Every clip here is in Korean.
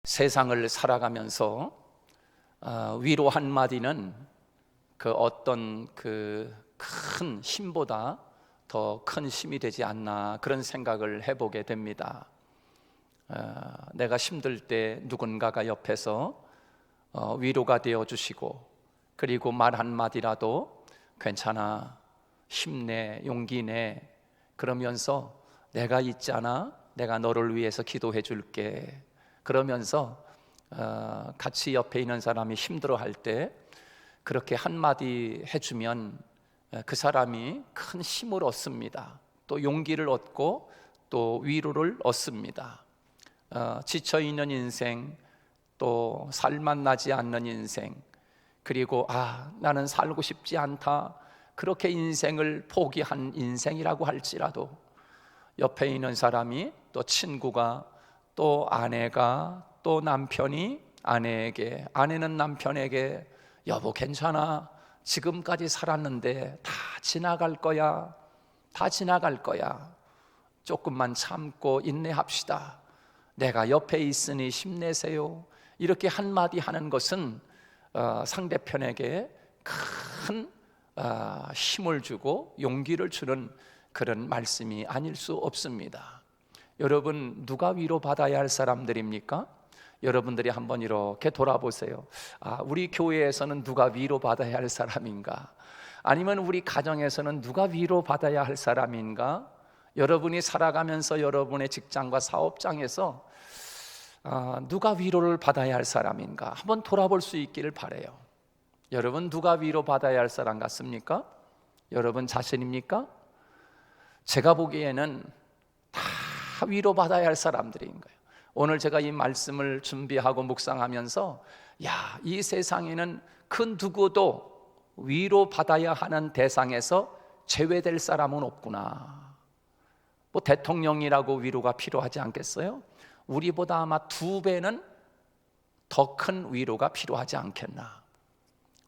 세상을 살아가면서 위로 한마디는 그 어떤 그 큰 힘보다 더 큰 힘이 되지 않나, 그런 생각을 해보게 됩니다. 내가 힘들 때 누군가가 옆에서 위로가 되어 주시고, 그리고 말 한마디라도 괜찮아, 힘내, 용기 내, 그러면서 내가 있잖아, 내가 너를 위해서 기도해 줄게, 그러면서 같이 옆에 있는 사람이 힘들어할 때 그렇게 한마디 해주면 그 사람이 큰 힘을 얻습니다. 또 용기를 얻고 또 위로를 얻습니다. 지쳐있는 인생, 또 살맛 나지 않는 인생, 그리고 나는 살고 싶지 않다, 그렇게 인생을 포기한 인생이라고 할지라도 옆에 있는 사람이, 또 친구가, 또 아내가, 또 남편이 아내에게, 아내는 남편에게 여보 괜찮아, 지금까지 살았는데 다 지나갈 거야, 다 지나갈 거야, 조금만 참고 인내합시다, 내가 옆에 있으니 힘내세요, 이렇게 한마디 하는 것은 상대편에게 큰 힘을 주고 용기를 주는 그런 말씀이 아닐 수 없습니다. 여러분, 누가 위로받아야 할 사람들입니까? 여러분들이 한번 이렇게 돌아보세요. 우리 교회에서는 누가 위로받아야 할 사람인가? 아니면 우리 가정에서는 누가 위로받아야 할 사람인가? 여러분이 살아가면서 여러분의 직장과 사업장에서 누가 위로를 받아야 할 사람인가? 한번 돌아볼 수 있기를 바라요. 여러분, 누가 위로받아야 할 사람 같습니까? 여러분 자신입니까? 제가 보기에는 다 위로받아야 할 사람들인 거예요. 오늘 제가 이 말씀을 준비하고 묵상하면서 이 세상에는 그 누구도 위로받아야 하는 대상에서 제외될 사람은 없구나. 뭐 대통령이라고 위로가 필요하지 않겠어요? 우리보다 아마 2배는 더 큰 위로가 필요하지 않겠나.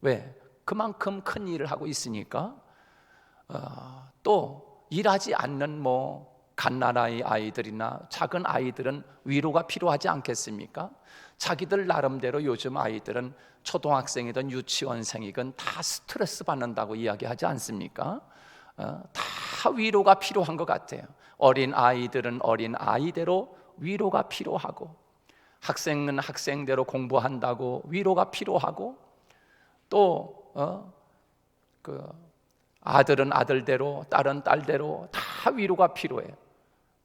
왜? 그만큼 큰 일을 하고 있으니까. 또 일하지 않는 갓나라의 아이들이나 작은 아이들은 위로가 필요하지 않겠습니까? 자기들 나름대로 요즘 아이들은 초등학생이든 유치원생이든 다 스트레스 받는다고 이야기하지 않습니까? 다 위로가 필요한 것 같아요. 어린 아이들은 어린 아이대로 위로가 필요하고, 학생은 학생대로 공부한다고 위로가 필요하고, 또 아들은 아들대로, 딸은 딸대로 다 위로가 필요해.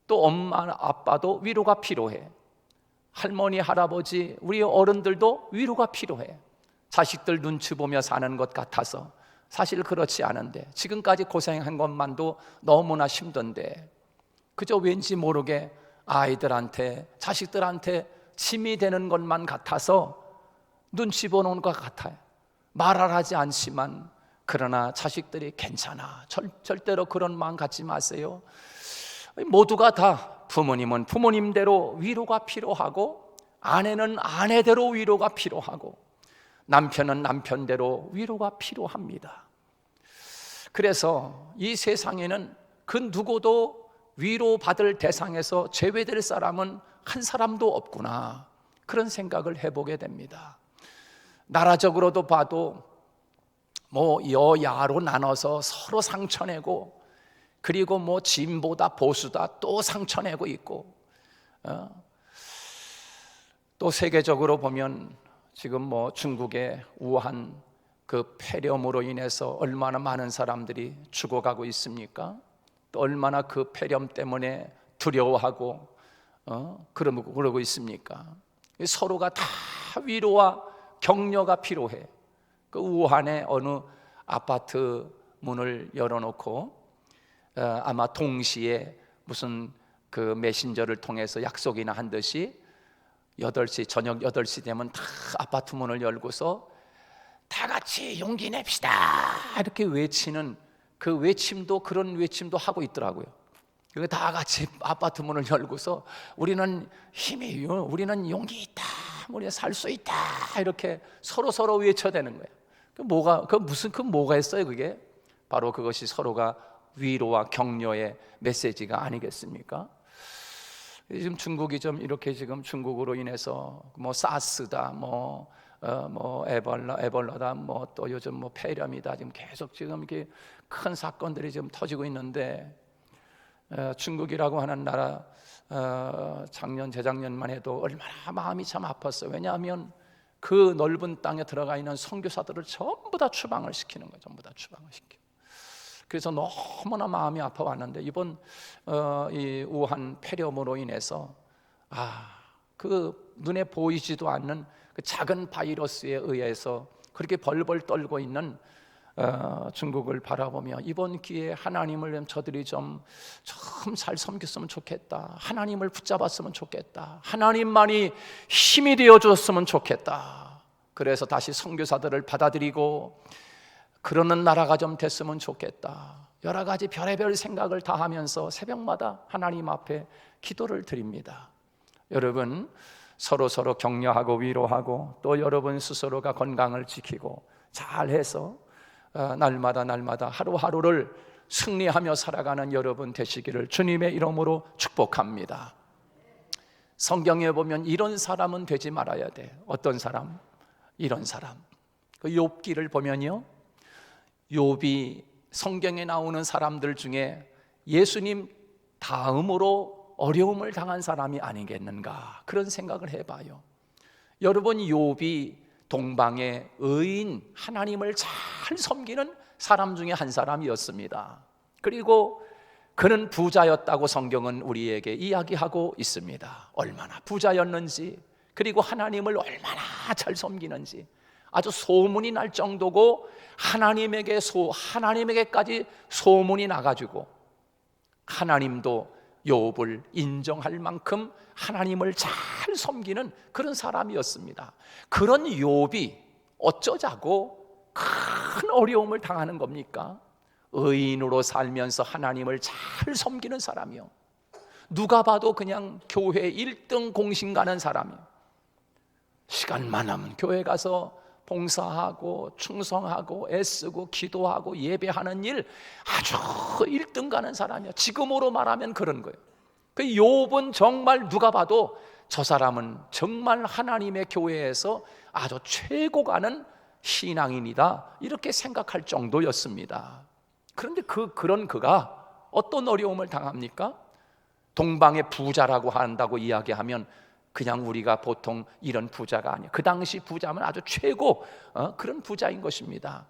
또 엄마 아빠도 위로가 필요해. 할머니 할아버지, 우리 어른들도 위로가 필요해. 자식들 눈치 보며 사는 것 같아서 사실 그렇지 않은데, 지금까지 고생한 것만도 너무나 힘든데 그저 왠지 모르게 아이들한테, 자식들한테 짐이 되는 것만 같아서 눈치 보는 것 같아요. 말을 하지 않지만, 그러나 자식들이 괜찮아, 절대로 그런 마음 갖지 마세요. 모두가 다, 부모님은 부모님대로 위로가 필요하고, 아내는 아내대로 위로가 필요하고, 남편은 남편대로 위로가 필요합니다. 그래서 이 세상에는 그 누구도 위로받을 대상에서 제외될 사람은 한 사람도 없구나, 그런 생각을 해보게 됩니다. 나라적으로도 봐도 여야로 나눠서 서로 상처내고, 그리고 진보다 보수다 또 상처내고 있고, 또 세계적으로 보면 지금 중국의 우한 그 폐렴으로 인해서 얼마나 많은 사람들이 죽어가고 있습니까? 또 얼마나 그 폐렴 때문에 두려워하고 그러고 있습니까? 서로가 다 위로와 격려가 필요해. 그 우한의 어느 아파트 문을 열어놓고 아마 동시에 무슨 그 메신저를 통해서 약속이나 한 듯이 8시, 저녁 8시 되면 다 아파트 문을 열고서 다 같이 용기 냅시다, 이렇게 외치는 그 외침도, 그런 외침도 하고 있더라고요. 그리고 다 같이 아파트 문을 열고서 우리는 힘이 있요, 우리는 용기 있다, 우리는 살 수 있다, 이렇게 서로 외쳐대는 거예요. 뭐가 있어요? 그게 바로 그것이 서로가 위로와 격려의 메시지가 아니겠습니까? 지금 중국이 좀 이렇게 지금 중국으로 인해서 뭐 사스다, 에볼라다, 뭐 또 요즘 뭐 폐렴이다, 지금 계속 지금 이렇게 큰 사건들이 지금 터지고 있는데, 중국이라고 하는 나라 작년 재작년만 해도 얼마나 마음이 참 아팠어요. 왜냐하면 그 넓은 땅에 들어가 있는 선교사들을 전부 다 추방을 시키는 거예요. 전부 다 추방을 시켜. 그래서 너무나 마음이 아파왔는데, 이번 이 우한 폐렴으로 인해서 그 눈에 보이지도 않는 그 작은 바이러스에 의해서 그렇게 벌벌 떨고 있는 중국을 바라보며, 이번 기회에 하나님을 저들이 좀 잘 섬겼으면 좋겠다, 하나님을 붙잡았으면 좋겠다, 하나님만이 힘이 되어 줬으면 좋겠다, 그래서 다시 선교사들을 받아들이고 그러는 나라가 좀 됐으면 좋겠다, 여러 가지 별의별 생각을 다 하면서 새벽마다 하나님 앞에 기도를 드립니다. 여러분, 서로 격려하고 위로하고, 또 여러분 스스로가 건강을 지키고 잘해서 날마다 하루하루를 승리하며 살아가는 여러분 되시기를 주님의 이름으로 축복합니다. 성경에 보면 이런 사람은 되지 말아야 돼. 어떤 사람? 이런 사람. 그 욥기를 보면요, 욥이 성경에 나오는 사람들 중에 예수님 다음으로 어려움을 당한 사람이 아니겠는가, 그런 생각을 해봐요. 여러분, 욥이 동방의 의인, 하나님을 잘 섬기는 사람 중에 한 사람이었습니다. 그리고 그는 부자였다고 성경은 우리에게 이야기하고 있습니다. 얼마나 부자였는지, 그리고 하나님을 얼마나 잘 섬기는지 아주 소문이 날 정도고, 하나님에게까지 소문이 나가지고 하나님도 욥을 인정할 만큼 하나님을 잘 섬기는 그런 사람이었습니다. 그런 욥이 어쩌자고 큰 어려움을 당하는 겁니까? 의인으로 살면서 하나님을 잘 섬기는 사람이요, 누가 봐도 그냥 교회 1등 공신 가는 사람이요, 시간만 하면 교회 가서 봉사하고 충성하고 애쓰고 기도하고 예배하는 일 아주 1등 가는 사람이야. 지금으로 말하면 그런 거예요. 그 욥은 정말 누가 봐도 저 사람은 정말 하나님의 교회에서 아주 최고 가는 신앙인이다, 이렇게 생각할 정도였습니다. 그런데 그런 그가 어떤 어려움을 당합니까? 동방의 부자라고 한다고 이야기하면 그냥 우리가 보통 이런 부자가 아니에요. 그 당시 부자면 아주 최고 그런 부자인 것입니다.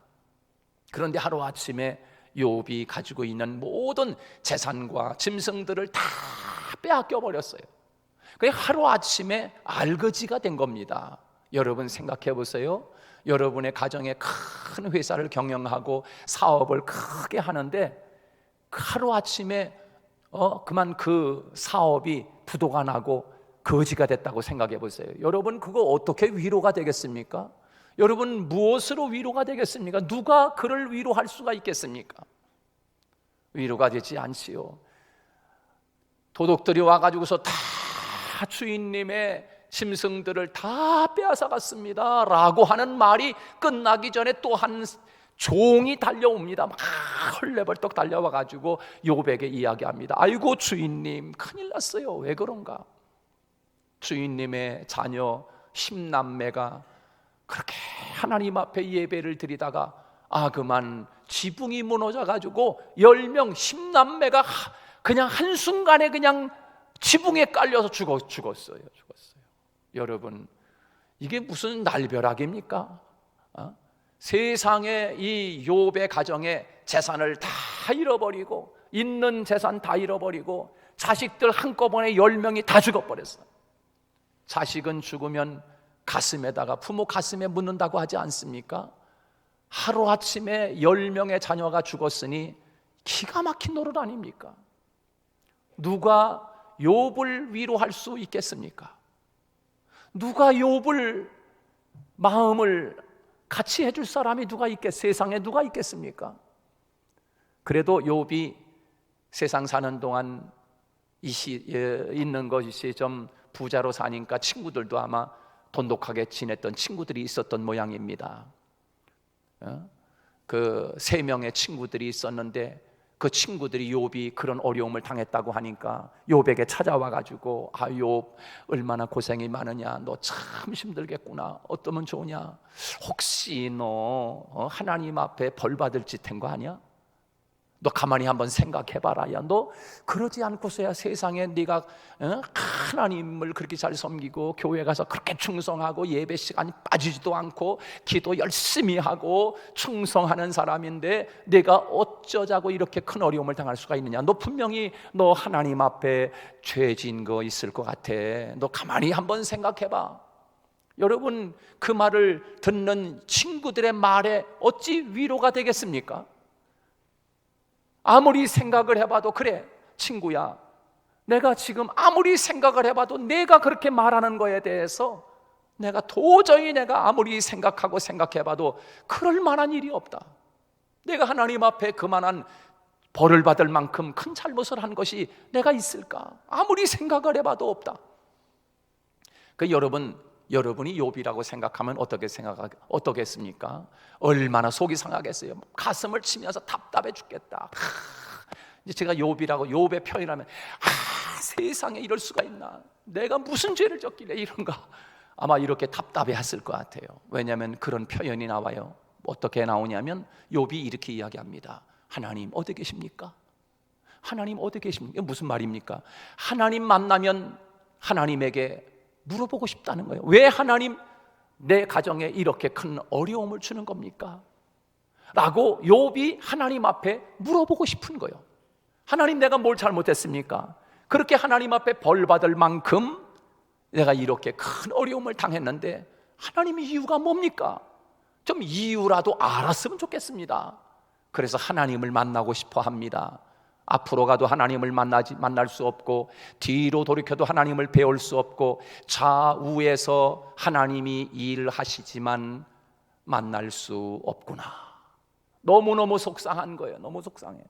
그런데 하루아침에 욥이 가지고 있는 모든 재산과 짐승들을 다 빼앗겨 버렸어요. 그게 하루아침에 알거지가 된 겁니다. 여러분 생각해 보세요. 여러분의 가정에 큰 회사를 경영하고 사업을 크게 하는데 하루아침에 그만 그 사업이 부도가 나고 거지가 됐다고 생각해 보세요. 여러분, 그거 어떻게 위로가 되겠습니까? 여러분, 무엇으로 위로가 되겠습니까? 누가 그를 위로할 수가 있겠습니까? 위로가 되지 않지요. 도둑들이 와가지고서 다 주인님의 짐승들을 다 빼앗아 갔습니다 라고 하는 말이 끝나기 전에 또 한 종이 달려옵니다. 막 헐레벌떡 달려와가지고 욥에게 이야기합니다. 아이고 주인님, 큰일 났어요. 왜 그런가? 주인님의 자녀 10남매가 그렇게 하나님 앞에 예배를 드리다가 그만 지붕이 무너져가지고 10명 10남매가 그냥 한순간에 그냥 지붕에 깔려서 죽었어요. 여러분, 이게 무슨 날벼락입니까? 세상에 이 욥의 가정에 재산을 다 잃어버리고, 있는 재산 다 잃어버리고, 자식들 한꺼번에 10명이 다 죽어버렸어요. 자식은 죽으면 가슴에다가, 부모 가슴에 묻는다고 하지 않습니까? 하루아침에 10명의 자녀가 죽었으니 기가 막힌 노릇 아닙니까? 누가 욥을 위로할 수 있겠습니까? 누가 욥을 마음을 같이 해줄 사람이 세상에 누가 있겠습니까? 그래도 욥이 세상 사는 동안 있는 것이 좀 부자로 사니까 친구들도 아마 돈독하게 지냈던 친구들이 있었던 모양입니다. 그 3명의 친구들이 있었는데 그 친구들이 욥이 그런 어려움을 당했다고 하니까 욥에게 찾아와 가지고 욥 얼마나 고생이 많으냐, 너 참 힘들겠구나, 어떠면 좋으냐, 혹시 너 하나님 앞에 벌 받을 짓 한 거 아니야? 너 가만히 한번 생각해봐라. 야, 너 그러지 않고서야 세상에 네가 하나님을 그렇게 잘 섬기고 교회 가서 그렇게 충성하고 예배 시간이 빠지지도 않고 기도 열심히 하고 충성하는 사람인데 네가 어쩌자고 이렇게 큰 어려움을 당할 수가 있느냐? 너 분명히 너 하나님 앞에 죄 지은 거 있을 것 같아. 너 가만히 한번 생각해봐. 여러분, 그 말을 듣는 친구들의 말에 어찌 위로가 되겠습니까? 아무리 생각을 해봐도, 그래 친구야, 내가 지금 아무리 생각을 해봐도 내가 그렇게 말하는 거에 대해서 내가 도저히 내가 아무리 생각하고 생각해봐도 그럴 만한 일이 없다. 내가 하나님 앞에 그만한 벌을 받을 만큼 큰 잘못을 한 것이 내가 있을까? 아무리 생각을 해봐도 없다. 그 여러분이 욥이라고 생각하면 어떻겠습니까? 얼마나 속이 상하겠어요. 가슴을 치면서 답답해 죽겠다. 이제 제가 욥의 표현하면 세상에 이럴 수가 있나? 내가 무슨 죄를 졌길래 이런가? 아마 이렇게 답답해 했을 것 같아요. 왜냐하면 그런 표현이 나와요. 어떻게 나오냐면 욥이 이렇게 이야기합니다. 하나님 어디 계십니까? 하나님 어디 계십니까? 무슨 말입니까? 하나님 만나면 하나님에게 물어보고 싶다는 거예요. 왜 하나님 내 가정에 이렇게 큰 어려움을 주는 겁니까? 라고 욥이 하나님 앞에 물어보고 싶은 거예요. 하나님, 내가 뭘 잘못했습니까? 그렇게 하나님 앞에 벌 받을 만큼 내가 이렇게 큰 어려움을 당했는데 하나님 이유가 뭡니까? 좀 이유라도 알았으면 좋겠습니다. 그래서 하나님을 만나고 싶어 합니다. 앞으로 가도 하나님을 만날 수 없고 뒤로 돌이켜도 하나님을 배울 수 없고 좌우에서 하나님이 일하시지만 만날 수 없구나. 너무너무 속상한 거예요. 너무 속상해.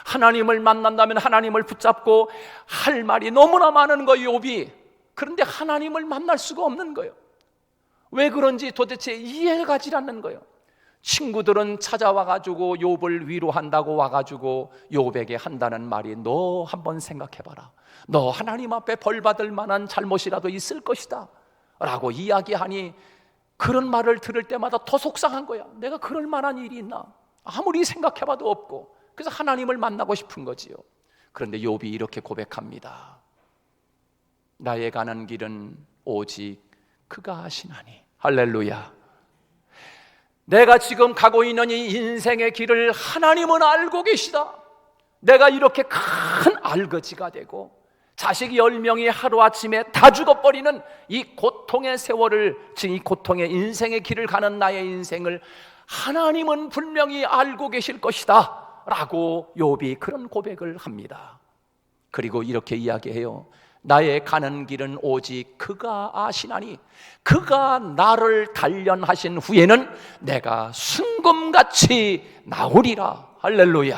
하나님을 만난다면 하나님을 붙잡고 할 말이 너무나 많은 거예요, 욥이. 그런데 하나님을 만날 수가 없는 거예요. 왜 그런지 도대체 이해가 가지 않는 거예요. 친구들은 찾아와가지고 욥을 위로한다고 와가지고 욥에게 한다는 말이, 너 한번 생각해봐라, 너 하나님 앞에 벌 받을 만한 잘못이라도 있을 것이다 라고 이야기하니 그런 말을 들을 때마다 더 속상한 거야. 내가 그럴 만한 일이 있나? 아무리 생각해봐도 없고. 그래서 하나님을 만나고 싶은 거지요. 그런데 욥이 이렇게 고백합니다. 나의 가는 길은 오직 그가 아시나니. 할렐루야. 내가 지금 가고 있는 이 인생의 길을 하나님은 알고 계시다. 내가 이렇게 큰 알거지가 되고 자식 10명이 하루아침에 다 죽어버리는 이 고통의 세월을, 지금 이 고통의 인생의 길을 가는 나의 인생을 하나님은 분명히 알고 계실 것이다 라고 욥이 그런 고백을 합니다. 그리고 이렇게 이야기해요. 나의 가는 길은 오직 그가 아시나니, 그가 나를 단련하신 후에는 내가 순금같이 나오리라. 할렐루야.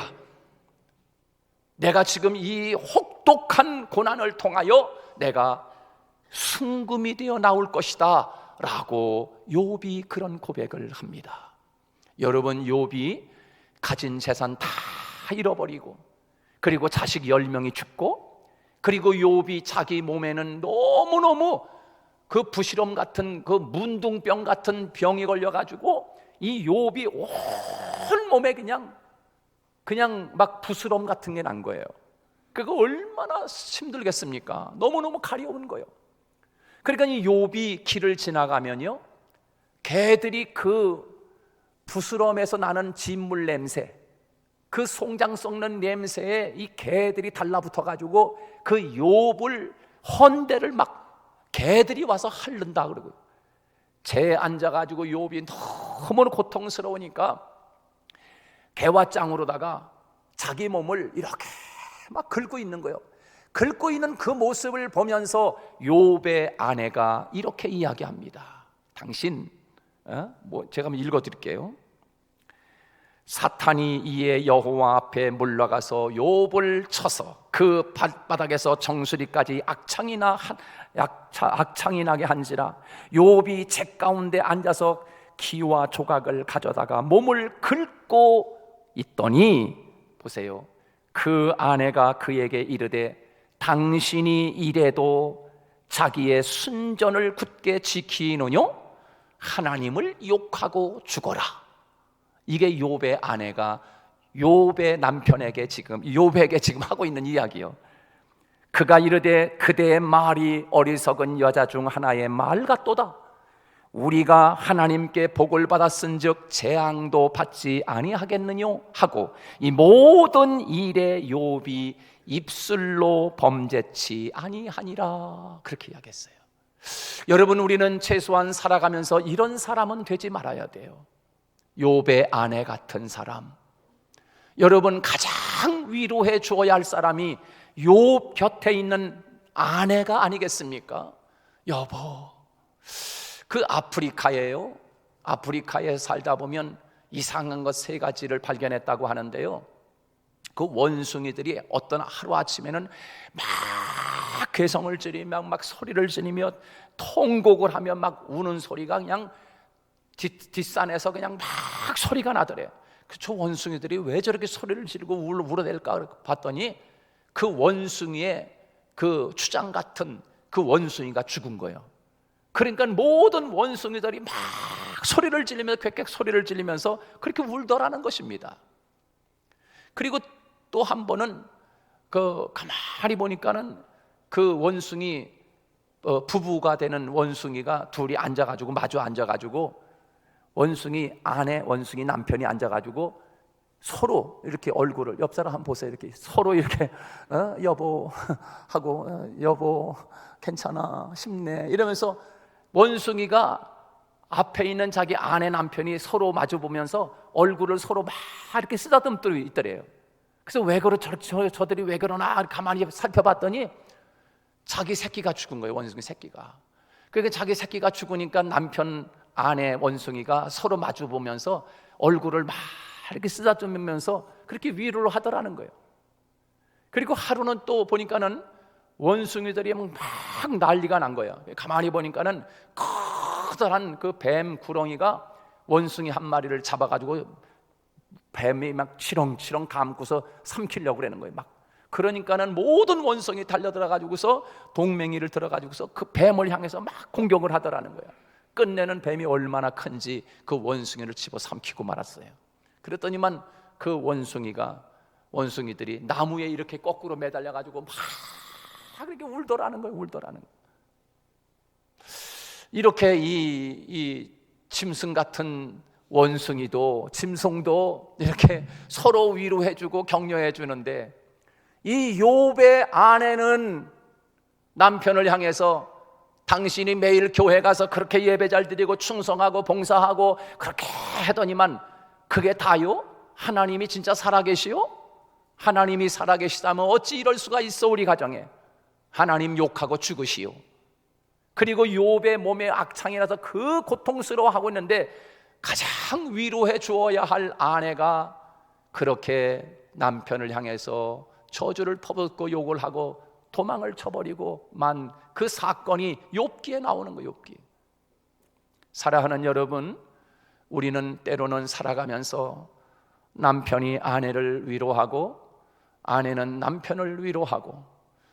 내가 지금 이 혹독한 고난을 통하여 내가 순금이 되어 나올 것이다 라고 욥이 그런 고백을 합니다. 여러분, 욥이 가진 재산 다 잃어버리고 그리고 자식 10명이 죽고 그리고 욥이 자기 몸에는 너무너무 그 부시럼 같은 그 문둥병 같은 병이 걸려가지고 이 욥이 온 몸에 그냥 막 부스럼 같은 게 난 거예요. 그거 얼마나 힘들겠습니까? 너무너무 가려운 거예요. 그러니까 이 욥이 길을 지나가면요, 개들이 그 부스럼에서 나는 진물 냄새, 그 송장 썩는 냄새에 이 개들이 달라붙어가지고 그 욥을 헌대를 막 개들이 와서 핥는다 그러고, 재에 앉아가지고 욥이 너무 고통스러우니까 개와 짱으로다가 자기 몸을 이렇게 막 긁고 있는 거예요. 긁고 있는 그 모습을 보면서 욥의 아내가 이렇게 이야기합니다. 당신, 제가 한번 읽어드릴게요. 사탄이 이에 여호와 앞에 물러가서 욥을 쳐서 그 발바닥에서 정수리까지 악창이 나게 한지라 욥이 재 가운데 앉아서 기와 조각을 가져다가 몸을 긁고 있더니, 보세요, 그 아내가 그에게 이르되 당신이 이래도 자기의 순전을 굳게 지키느뇨? 하나님을 욕하고 죽어라. 이게 욥의 아내가 욥의 남편에게 욥에게 지금 하고 있는 이야기요. 그가 이르되 그대의 말이 어리석은 여자 중 하나의 말 같도다. 우리가 하나님께 복을 받았은즉 재앙도 받지 아니하겠느뇨 하고 이 모든 일에 욥이 입술로 범죄치 아니하니라. 그렇게 이야기했어요. 여러분, 우리는 최소한 살아가면서 이런 사람은 되지 말아야 돼요. 욥의 아내 같은 사람. 여러분, 가장 위로해 주어야 할 사람이 욥 곁에 있는 아내가 아니겠습니까? 여보, 그 아프리카에 살다 보면 이상한 것 3가지를 발견했다고 하는데요. 그 원숭이들이 어떤 하루아침에는 막 괴성을 지르며 막 소리를 지르며 통곡을 하며 막 우는 소리가 그냥 뒷산에서 그냥 막 소리가 나더래요. 저 원숭이들이 왜 저렇게 소리를 지르고 울어댈까 봤더니 그 원숭이의 그 추장 같은 그 원숭이가 죽은 거예요. 그러니까 모든 원숭이들이 막 소리를 지르면서 꽥꽥 소리를 지르면서 그렇게 울더라는 것입니다. 그리고 또 한 번은 가만히 보니까는 그 원숭이 부부가 되는 원숭이가 둘이 앉아가지고 마주 앉아가지고 원숭이 남편이 앉아가지고 서로 이렇게 얼굴을 옆 사람 한번 보세요. 이렇게 서로 이렇게 여보 하고 여보 괜찮아 힘내 이러면서 원숭이가 앞에 있는 자기 아내 남편이 서로 마주 보면서 얼굴을 서로 막 이렇게 쓰다듬고 있더래요. 그래서 왜 그러 저들이 왜 그러나 가만히 살펴봤더니 자기 새끼가 죽은 거예요. 원숭이 새끼가. 그러니까 자기 새끼가 죽으니까 남편 아내 원숭이가 서로 마주 보면서 얼굴을 막 이렇게 쓰다듬으면서 그렇게 위로를 하더라는 거예요. 그리고 하루는 또 보니까는 원숭이들이 막 난리가 난 거예요. 가만히 보니까는 커다란 그 뱀 구렁이가 원숭이 한 마리를 잡아가지고 뱀이 막 치렁치렁 감고서 삼키려고 그러는 거예요. 막 그러니까는 모든 원숭이 달려들어가지고서 동맹이를 들어가지고서 그 뱀을 향해서 막 공격을 하더라는 거예요. 끝내는 뱀이 얼마나 큰지 그 원숭이를 집어 삼키고 말았어요. 그랬더니만 그 원숭이들이 나무에 이렇게 거꾸로 매달려가지고 막 그렇게 울더라는 거예요. 이렇게 이 짐승 같은 짐승도 이렇게 서로 위로해주고 격려해주는데 이 욥의 아내는 남편을 향해서 당신이 매일 교회 가서 그렇게 예배 잘 드리고 충성하고 봉사하고 그렇게 하더니만 그게 다요? 하나님이 진짜 살아계시오? 하나님이 살아계시다면 어찌 이럴 수가 있어 우리 가정에? 하나님 욕하고 죽으시오. 그리고 욥의 몸에 악창이 나서 그 고통스러워하고 있는데 가장 위로해 주어야 할 아내가 그렇게 남편을 향해서 저주를 퍼붓고 욕을 하고 도망을 쳐버리고 만 그 사건이 욥기에 나오는 거예요. 욥기. 사랑하는 여러분, 우리는 때로는 살아가면서 남편이 아내를 위로하고 아내는 남편을 위로하고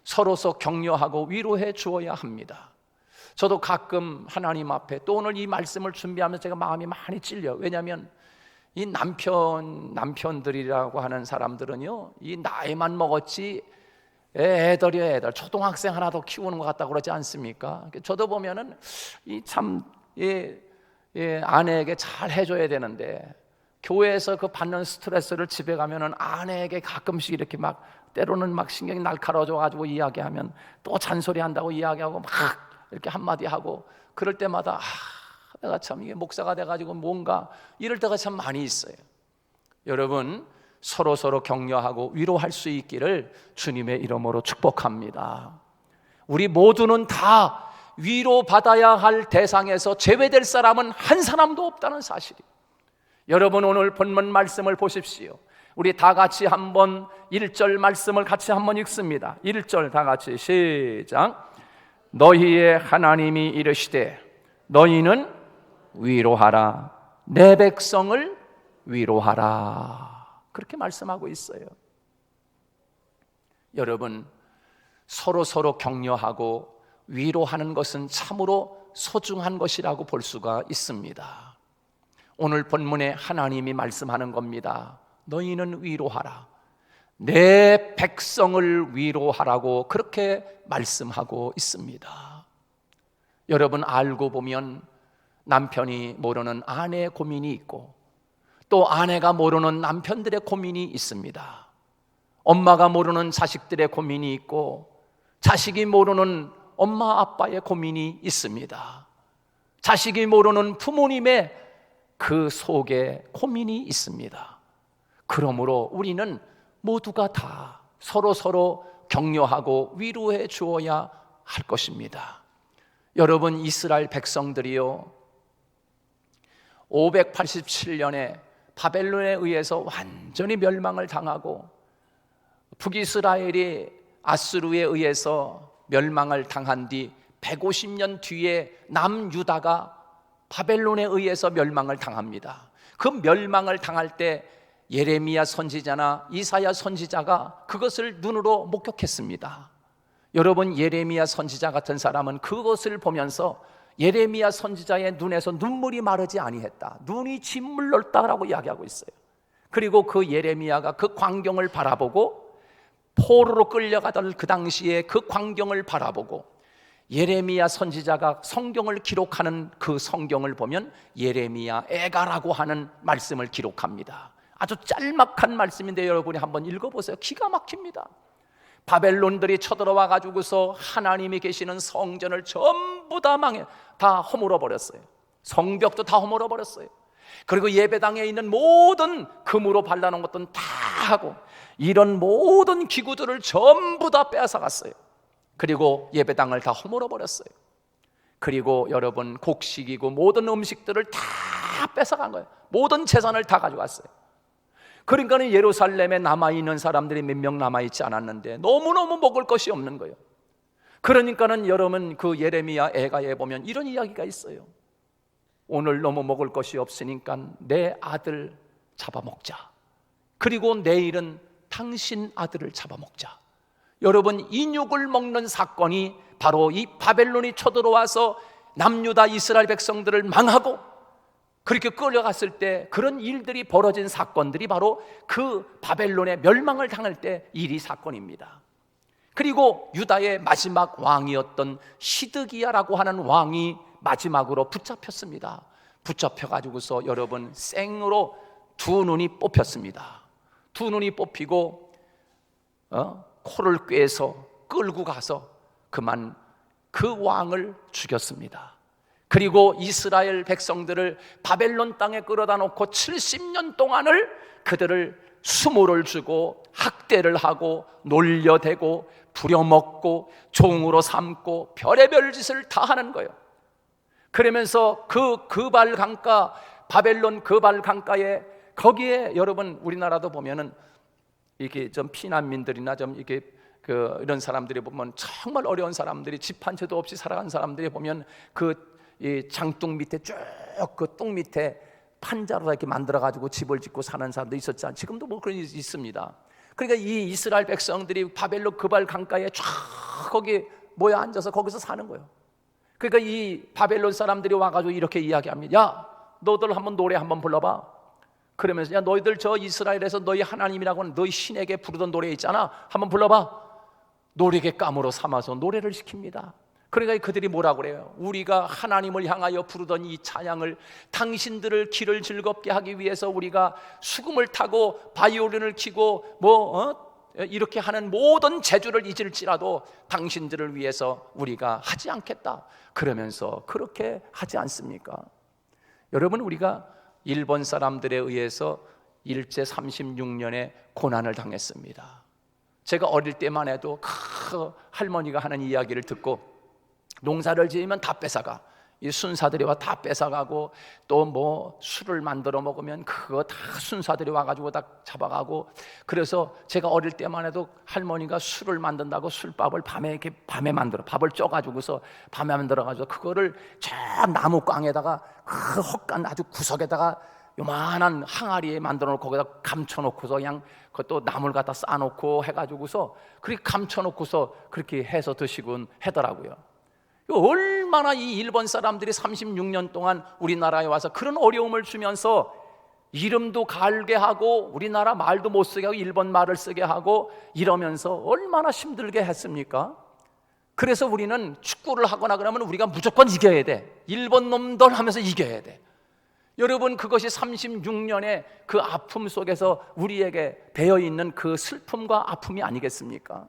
서로서 격려하고 위로해 주어야 합니다. 저도 가끔 하나님 앞에 또 오늘 이 말씀을 준비하면서 제가 마음이 많이 찔려요. 왜냐하면 이 남편들이라고 하는 사람들은요, 이 나이만 먹었지 애들 초등학생 하나 더 키우는 것 같다고 그러지 않습니까? 저도 보면은 아내에게 잘 해줘야 되는데 교회에서 그 받는 스트레스를 집에 가면은 아내에게 가끔씩 이렇게 막 때로는 막 신경이 날카로워져가지고 이야기하면 또 잔소리한다고 이야기하고 막 이렇게 한마디 하고 그럴 때마다 내가 참 이게 목사가 돼가지고 뭔가 이럴 때가 참 많이 있어요. 여러분, 서로 격려하고 위로할 수 있기를 주님의 이름으로 축복합니다. 우리 모두는 다 위로받아야 할 대상에서 제외될 사람은 한 사람도 없다는 사실이에요. 여러분, 오늘 본문 말씀을 보십시오. 우리 다 같이 한번 1절 말씀을 같이 한번 읽습니다. 1절 다 같이 시작. 너희의 하나님이 이르시되 너희는 위로하라, 내 백성을 위로하라. 그렇게 말씀하고 있어요. 여러분, 서로 격려하고 위로하는 것은 참으로 소중한 것이라고 볼 수가 있습니다. 오늘 본문에 하나님이 말씀하는 겁니다. 너희는 위로하라. 내 백성을 위로하라고 그렇게 말씀하고 있습니다. 여러분, 알고 보면 남편이 모르는 아내의 고민이 있고 또 아내가 모르는 남편들의 고민이 있습니다. 엄마가 모르는 자식들의 고민이 있고 자식이 모르는 엄마 아빠의 고민이 있습니다. 자식이 모르는 부모님의 그 속에 고민이 있습니다. 그러므로 우리는 모두가 다 서로 격려하고 위로해 주어야 할 것입니다. 여러분, 이스라엘 백성들이요 587년에 바벨론에 의해서 완전히 멸망을 당하고 북이스라엘이 아수르에 의해서 멸망을 당한 뒤 150년 뒤에 남유다가 바벨론에 의해서 멸망을 당합니다. 그 멸망을 당할 때 예레미야 선지자나 이사야 선지자가 그것을 눈으로 목격했습니다. 여러분, 예레미야 선지자 같은 사람은 그것을 보면서 예레미야 선지자의 눈에서 눈물이 마르지 아니했다, 눈이 짓물렀다라고 이야기하고 있어요. 그리고 그 예레미야가 그 광경을 바라보고 포로로 끌려가던 그 당시에 그 광경을 바라보고 예레미야 선지자가 성경을 기록하는 그 성경을 보면 예레미야 애가라고 하는 말씀을 기록합니다. 아주 짤막한 말씀인데 여러분이 한번 읽어보세요. 기가 막힙니다. 바벨론들이 쳐들어와 가지고서 하나님이 계시는 성전을 전부 다 허물어 버렸어요. 성벽도 다 허물어 버렸어요. 그리고 예배당에 있는 모든 금으로 발라놓은 것들은 다 하고 이런 모든 기구들을 전부 다 빼앗아갔어요. 그리고 예배당을 다 허물어 버렸어요. 그리고 여러분, 곡식이고 모든 음식들을 다 뺏어간 거예요. 모든 재산을 다 가져갔어요. 그러니까 예루살렘에 남아있는 사람들이 몇 명 남아있지 않았는데 너무너무 먹을 것이 없는 거예요. 그러니까는 여러분, 그 예레미야 애가에 보면 이런 이야기가 있어요. 오늘 너무 먹을 것이 없으니까 내 아들 잡아먹자. 그리고 내일은 당신 아들을 잡아먹자. 여러분, 인육을 먹는 사건이 바로 이 바벨론이 쳐들어와서 남유다 이스라엘 백성들을 망하고 그렇게 끌려갔을 때 그런 일들이 벌어진 사건들이 바로 그 바벨론의 멸망을 당할 때 일이 사건입니다. 그리고 유다의 마지막 왕이었던 시드기야라고 하는 왕이 마지막으로 붙잡혔습니다. 붙잡혀가지고서 여러분, 생으로 두 눈이 뽑혔습니다. 두 눈이 뽑히고 코를 꿰서 끌고 가서 그만 그 왕을 죽였습니다. 그리고 이스라엘 백성들을 바벨론 땅에 끌어다 놓고 70년 동안을 그들을 수모를 주고 학대를 하고 놀려대고 부려먹고 종으로 삼고 별의별 짓을 다 하는 거예요. 그러면서 그 그발 강가, 바벨론 그발 강가에 거기에 여러분, 우리나라도 보면은 이렇게 좀 피난민들이나 좀 이렇게 이런 사람들이 보면 정말 어려운 사람들이 집 한 채도 없이 살아간 사람들이 보면 이 장독 밑에 쭉 그 똥 밑에 판자로 이렇게 만들어 가지고 집을 짓고 사는 사람도 있었잖아요. 지금도 뭐 그런 일이 있습니다. 그러니까 이 이스라엘 백성들이 바벨론 그발 강가에 쫙 거기 모여 앉아서 거기서 사는 거예요. 그러니까 이 바벨론 사람들이 와가지고 이렇게 이야기합니다. 야, 너들 한번 노래 한번 불러봐. 그러면서 야, 너희들 저 이스라엘에서 너희 하나님이라고 하는 너희 신에게 부르던 노래 있잖아, 한번 불러봐. 노래개 감으로 삼아서 노래를 시킵니다. 그러니까 그들이 뭐라고 그래요? 우리가 하나님을 향하여 부르던 이 찬양을, 당신들을 길을 즐겁게 하기 위해서 우리가 수금을 타고 바이올린을 치고 이렇게 하는 모든 재주를 잊을지라도 당신들을 위해서 우리가 하지 않겠다. 그러면서 그렇게 하지 않습니까? 여러분, 우리가 일본 사람들에 의해서 일제 36년의 고난을 당했습니다. 제가 어릴 때만 해도 그 할머니가 하는 이야기를 듣고 농사를 지으면 다 뺏어가. 이 순사들이 와 다 뺏어가고 또 뭐 술을 만들어 먹으면 그거 다 순사들이 와가지고 다 잡아가고. 그래서 제가 어릴 때만 해도 할머니가 술을 만든다고 술밥을 밤에 만들어 밥을 쪄가지고서 밤에 만들어가지고 그거를 저 나무꽝에다가 그 헛간 아주 구석에다가 요만한 항아리에 만들어 놓고 거기다 감춰놓고서 그냥 그것도 나물 갖다 쌓아놓고 해가지고서 그렇게 감춰놓고서 그렇게 해서 드시곤 하더라고요. 얼마나 이 일본 사람들이 36년 동안 우리나라에 와서 그런 어려움을 주면서 이름도 갈게 하고 우리나라 말도 못 쓰게 하고 일본 말을 쓰게 하고 이러면서 얼마나 힘들게 했습니까? 그래서 우리는 축구를 하거나 그러면 우리가 무조건 이겨야 돼. 일본 놈들 하면서 이겨야 돼. 여러분, 그것이 36년의 그 아픔 속에서 우리에게 배어있는 그 슬픔과 아픔이 아니겠습니까?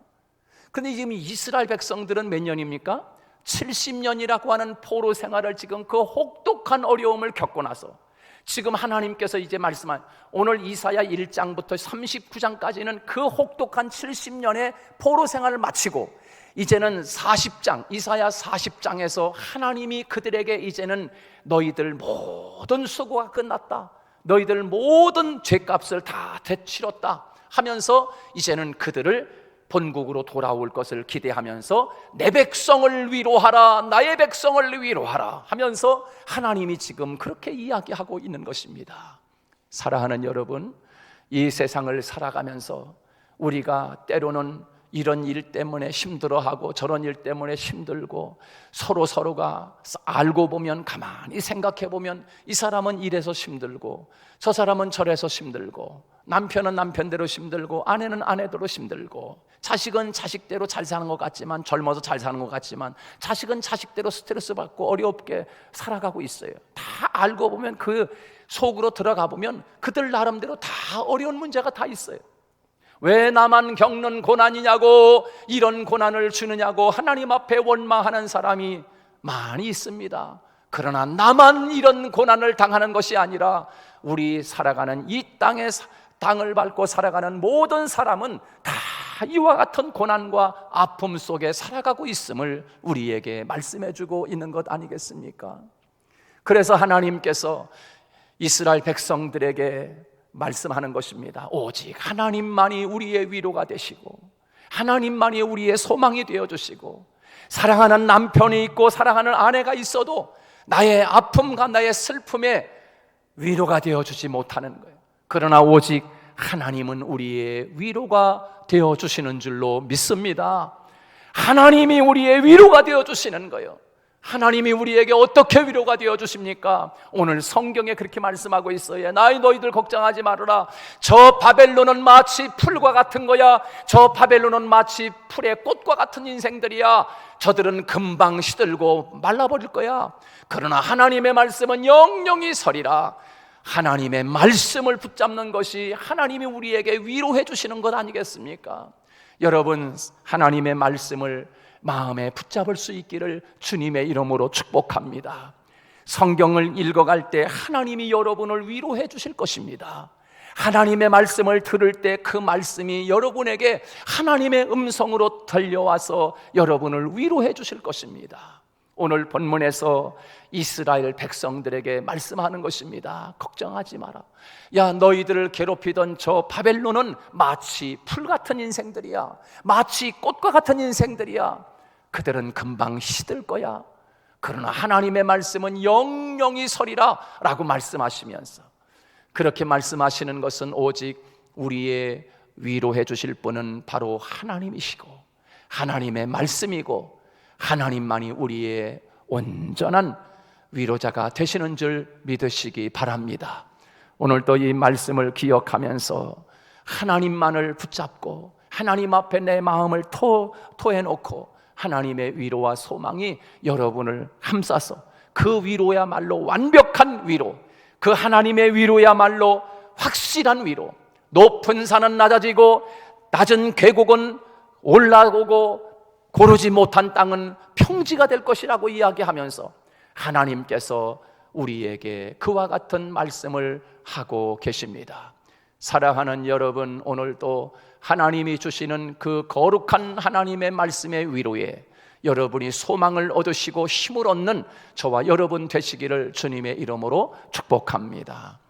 근데 지금 이스라엘 백성들은 몇 년입니까? 70년이라고 하는 포로 생활을 지금 그 혹독한 어려움을 겪고 나서 지금 하나님께서 이제 말씀한 오늘 이사야 1장부터 39장까지는 그 혹독한 70년의 포로 생활을 마치고 이제는 40장, 이사야 40장에서 하나님이 그들에게 이제는 너희들 모든 수고가 끝났다, 너희들 모든 죄값을 다 되치렀다 하면서 이제는 그들을 본국으로 돌아올 것을 기대하면서 내 백성을 위로하라, 나의 백성을 위로하라 하면서 하나님이 지금 그렇게 이야기하고 있는 것입니다. 사랑하는 여러분, 이 세상을 살아가면서 우리가 때로는 이런 일 때문에 힘들어하고 저런 일 때문에 힘들고 서로가 알고 보면 가만히 생각해 보면 이 사람은 이래서 힘들고 저 사람은 저래서 힘들고 남편은 남편대로 힘들고 아내는 아내대로 힘들고 자식은 자식대로 잘 사는 것 같지만 젊어서 잘 사는 것 같지만 자식은 자식대로 스트레스 받고 어렵게 살아가고 있어요. 다 알고 보면 그 속으로 들어가 보면 그들 나름대로 다 어려운 문제가 다 있어요. 왜 나만 겪는 고난이냐고, 이런 고난을 주느냐고 하나님 앞에 원망하는 사람이 많이 있습니다. 그러나 나만 이런 고난을 당하는 것이 아니라 우리 살아가는 이 땅을 밟고 살아가는 모든 사람은 다 이와 같은 고난과 아픔 속에 살아가고 있음을 우리에게 말씀해주고 있는 것 아니겠습니까? 그래서 하나님께서 이스라엘 백성들에게 말씀하는 것입니다. 오직 하나님만이 우리의 위로가 되시고 하나님만이 우리의 소망이 되어주시고 사랑하는 남편이 있고 사랑하는 아내가 있어도 나의 아픔과 나의 슬픔에 위로가 되어주지 못하는 거예요. 그러나 오직 하나님은 우리의 위로가 되어주시는 줄로 믿습니다. 하나님이 우리의 위로가 되어주시는 거예요. 하나님이 우리에게 어떻게 위로가 되어주십니까? 오늘 성경에 그렇게 말씀하고 있어요. 너희들 걱정하지 말아라. 저 바벨론은 마치 풀과 같은 거야. 저 바벨론은 마치 풀의 꽃과 같은 인생들이야. 저들은 금방 시들고 말라버릴 거야. 그러나 하나님의 말씀은 영영이 서리라. 하나님의 말씀을 붙잡는 것이 하나님이 우리에게 위로해 주시는 것 아니겠습니까? 여러분, 하나님의 말씀을 마음에 붙잡을 수 있기를 주님의 이름으로 축복합니다. 성경을 읽어갈 때 하나님이 여러분을 위로해 주실 것입니다. 하나님의 말씀을 들을 때 그 말씀이 여러분에게 하나님의 음성으로 들려와서 여러분을 위로해 주실 것입니다. 오늘 본문에서 이스라엘 백성들에게 말씀하는 것입니다. 걱정하지 마라. 야, 너희들을 괴롭히던 저 바벨론은 마치 풀 같은 인생들이야. 마치 꽃과 같은 인생들이야. 그들은 금방 시들 거야. 그러나 하나님의 말씀은 영영이 서리라 라고 말씀하시면서, 그렇게 말씀하시는 것은 오직 우리의 위로해 주실 분은 바로 하나님이시고 하나님의 말씀이고 하나님만이 우리의 온전한 위로자가 되시는 줄 믿으시기 바랍니다. 오늘도 이 말씀을 기억하면서 하나님만을 붙잡고 하나님 앞에 내 마음을 토해놓고 하나님의 위로와 소망이 여러분을 함싸서 그 위로야말로 완벽한 위로, 그 하나님의 위로야말로 확실한 위로, 높은 산은 낮아지고 낮은 계곡은 올라오고 고르지 못한 땅은 평지가 될 것이라고 이야기하면서 하나님께서 우리에게 그와 같은 말씀을 하고 계십니다. 사랑하는 여러분, 오늘도 하나님이 주시는 그 거룩한 하나님의 말씀의 위로에 여러분이 소망을 얻으시고 힘을 얻는 저와 여러분 되시기를 주님의 이름으로 축복합니다.